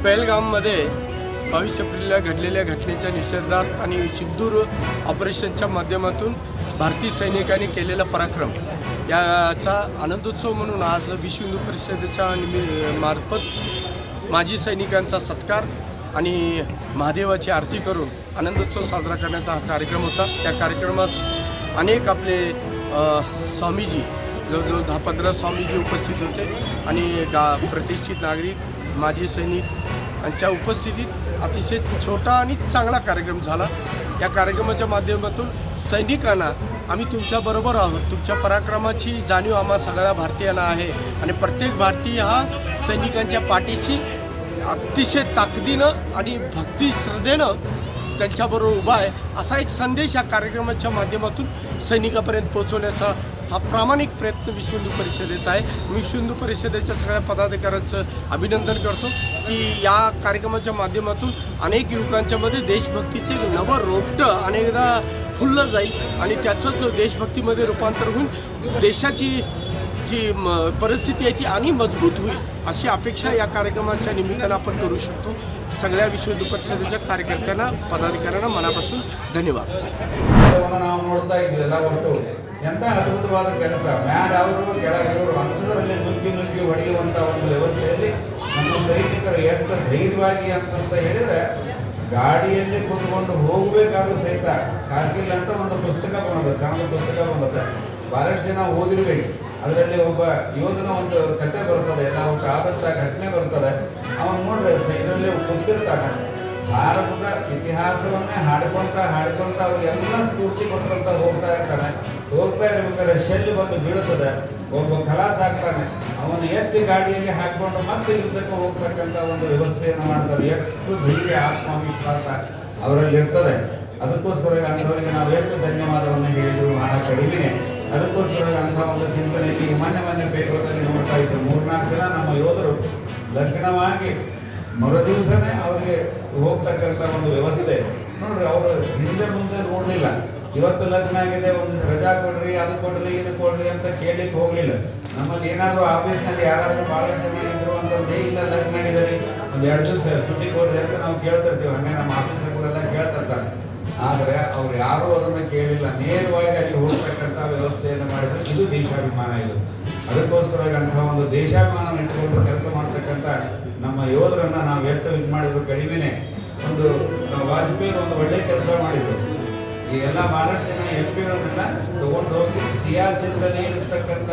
पेहलगाममध्ये 22 एप्रिलला घडलेल्या घटनेच्या निषेधार्थ आणि सिंदूर ऑपरेशनच्या माध्यमातून भारतीय सैनिकांनी केलेला पराक्रम याचा आनंदोत्सव म्हणून आज विश्व हिंदू परिषदेच्या मार्फत माजी सैनिकांचा सत्कार आणि महादेवाची आरती करून आनंदोत्सव साजरा करण्याचा हा कार्यक्रम होता। त्या कार्यक्रमात अनेक आपले स्वामीजी जवळजवळ 10-15 स्वामीजी उपस्थित होते आणि प्रतिष्ठित नागरिक माजी सैनिक यांच्या उपस्थितीत अतिशय छोटा आणि चांगला कार्यक्रम झाला। या कार्यक्रमाच्या माध्यमातून सैनिकांना आम्ही तुमच्याबरोबर आहोत, तुमच्या पराक्रमाची जाणीव आम्हा सगळ्या भारतीयांना आहे आणि प्रत्येक भारतीय हा सैनिकांच्या पाठीशी अतिशय ताकदीनं आणि भक्ती श्रद्धेनं त्यांच्याबरोबर उभा आहे असा एक संदेश या कार्यक्रमाच्या माध्यमातून सैनिकापर्यंत पोहोचवण्याचा हा प्रामाणिक प्रयत्न विश्व हिंदू परिषदेचा आहे। विश्व हिंदू परिषदेच्या सगळ्या पदाधिकाऱ्यांचं अभिनंदन करतो की या कार्यक्रमाच्या माध्यमातून अनेक युवकांच्यामध्ये देशभक्तीचे नवं रोपटं अनेकदा फुललं जाईल आणि त्याचंच देशभक्तीमध्ये रूपांतर होऊन देशाची जी परिस्थिती आहे ती आणि मजबूत होईल अशी अपेक्षा या कार्यक्रमाच्या निमित्तानं आपण करू शकतो। सगळ्या विश्व हिंदू परिषदेच्या कार्यकर्त्यांना पदाधिकाऱ्यांना मनापासून धन्यवाद। ನಾವು ನೋಡ್ತಾ ಇದ್ವಿ ಎಲ್ಲ ಒಟ್ಟು ಎಂತ ಅದ್ಭುತವಾದ ಕೆಲಸ ಮ್ಯಾಲವರು ಕೆಳಗಿವರು ಅಂತದರಲ್ಲಿ ನುಗ್ಗಿ ಹೊಡೆಯುವಂಥ ಒಂದು ವ್ಯವಸ್ಥೆಯಲ್ಲಿ ನಮ್ಮ ಸೈನಿಕರು ಎಷ್ಟು ಧೈರ್ಯವಾಗಿ ಅಂತ ಹೇಳಿದ್ರೆ ಗಾಡಿಯಲ್ಲಿ ಕೂತ್ಕೊಂಡು ಹೋಗಬೇಕಾದ್ರೂ ಸಹಿತ ಕಾರ್ಗಿಲ್ ಅಂತ ಒಂದು ಪುಸ್ತಕ ಬಂದದ, ಸಣ್ಣ ಪುಸ್ತಕ ಬಂದದ, ಬಹಳಷ್ಟು ಜನ ಓದಿರ್ಬೇಕು। ಅದರಲ್ಲಿ ಒಬ್ಬ ಯೋಧನ ಒಂದು ಕತೆ ಬರ್ತದೆ, ಎಲ್ಲ ಒಟ್ಟು ಆದಂಥ ಘಟನೆ ಬರ್ತದೆ। ಅವನು ನೋಡ್ರಿ ಇದರಲ್ಲಿ ಕೂತಿರ್ತಾನೆ, ಭಾರತದ ಇತಿಹಾಸವನ್ನೇ ಹಾಡಿಕೊಂತ ಅವ್ರಿಗೆಲ್ಲ ಸ್ಫೂರ್ತಿ ಕೊಡ್ಕೊಂತ ಹೋಗ್ತಾ ಇರ್ಬೇಕಾದ್ರೆ ಶೆಲ್ ಬಂದು ಬೀಳುತ್ತದೆ, ಒಬ್ಬ ಖಲಾಸ್ ಆಗ್ತಾನೆ, ಅವನು ಎತ್ತಿ ಗಾಡಿಯಲ್ಲಿ ಹಾಕಿಕೊಂಡು ಮತ್ತೆ ಯುದ್ಧಕ್ಕೆ ಹೋಗ್ತಕ್ಕಂಥ ಒಂದು ವ್ಯವಸ್ಥೆಯನ್ನು ಮಾಡ್ತಾರೆ। ಎಷ್ಟು ಧೈರ್ಯ ಆತ್ಮವಿಶ್ವಾಸ ಅವರಲ್ಲಿ ಇರ್ತದೆ। ಅದಕ್ಕೋಸ್ಕರ ಅಂಥವರಿಗೆ ನಾವು ಎಷ್ಟು ಧನ್ಯವಾದವನ್ನು ಹೇಳಿದ್ರು ಹಣ ಕಡಿಮೆನೆ। ಅದಕ್ಕೋಸ್ಕರ ಅಂಥ ಒಂದು ಚಿಂತನೆಯಲ್ಲಿ ಮೊನ್ನೆ ಪೇಪರ್ದಲ್ಲಿ ನೋಡ್ತಾ ಇತ್ತು, 3-4 ದಿನ ನಮ್ಮ ಯೋಧರು ಲಗ್ನವಾಗಿ ಮರುದಿವಸನೇ ಅವ್ರಿಗೆ ಹೋಗ್ತಕ್ಕಂಥ ಒಂದು ವ್ಯವಸ್ಥೆ ನೋಡ್ರಿ। ಅವರು ಹಿಂದೆ ಮುಂದೆ ನೋಡಲಿಲ್ಲ, ಇವತ್ತು ಲಗ್ನ ಆಗಿದೆ ಒಂದು ರಜಾ ಕೊಡ್ರಿ, ಅದು ಕೊಡ್ರಿ, ಇದು ಕೊಡ್ರಿ ಅಂತ ಕೇಳಲಿಕ್ಕೆ ಹೋಗಲಿಲ್ಲ। ನಮ್ಮಲ್ಲಿ ಏನಾದರೂ ಆಫೀಸ್ನಲ್ಲಿ ಯಾರಾದರೂ ಭಾಳ ಜನ ಇದ್ರು ಅಂತಂದೇ ಇಲ್ಲ ಲಗ್ನ ಆಗಿದ್ದಾರೆ ಒಂದು 2 ದಿವಸ ಸುಟ್ಟಿ ಕೊಡ್ರಿ ಅಂತ ನಾವು ಕೇಳ್ತಿರ್ತೀವಿ, ಹಂಗೆ ನಮ್ಮ ಆಫೀಸರ್ಗಳೆಲ್ಲ ಕೇಳ್ತಿರ್ತಾರೆ। ಆದರೆ ಅವ್ರು ಯಾರೂ ಅದನ್ನು ಕೇಳಿಲ್ಲ, ನೇರವಾಗಿ ಅಲ್ಲಿ ಹೋಗ್ತಕ್ಕಂಥ ವ್ಯವಸ್ಥೆಯನ್ನು ಮಾಡಿದ್ರು। ಇದು ದೇಶಾಭಿಮಾನ ಇದು। ಅದಕ್ಕೋಸ್ಕರವಾಗಿ ಅಂತಹ ಒಂದು ದೇಶಾಭಿಮಾನ ಇಟ್ಟುಕೊಂಡು ಕೆಲಸ ಮಾಡ್ತಕ್ಕಂಥ ನಮ್ಮ ಯೋಧರನ್ನು ನಾವು ಎಷ್ಟು ಇದು ಮಾಡಿದ್ರು ಕಡಿಮೆನೆ। ಒಂದು ವಾಜಪೇಯಿ ಒಂದು ಒಳ್ಳೆ ಕೆಲಸ ಮಾಡಿದ್ರು, ಈ ಎಲ್ಲ ಬಹಳಷ್ಟು ಜನ MP ಗಳನ್ನೆಲ್ಲ ತಗೊಂಡು ಹೋಗಿ ಸಿಯಾಚಿನ್ದಲ್ಲಿ ಇಳಿಸ್ತಕ್ಕಂಥ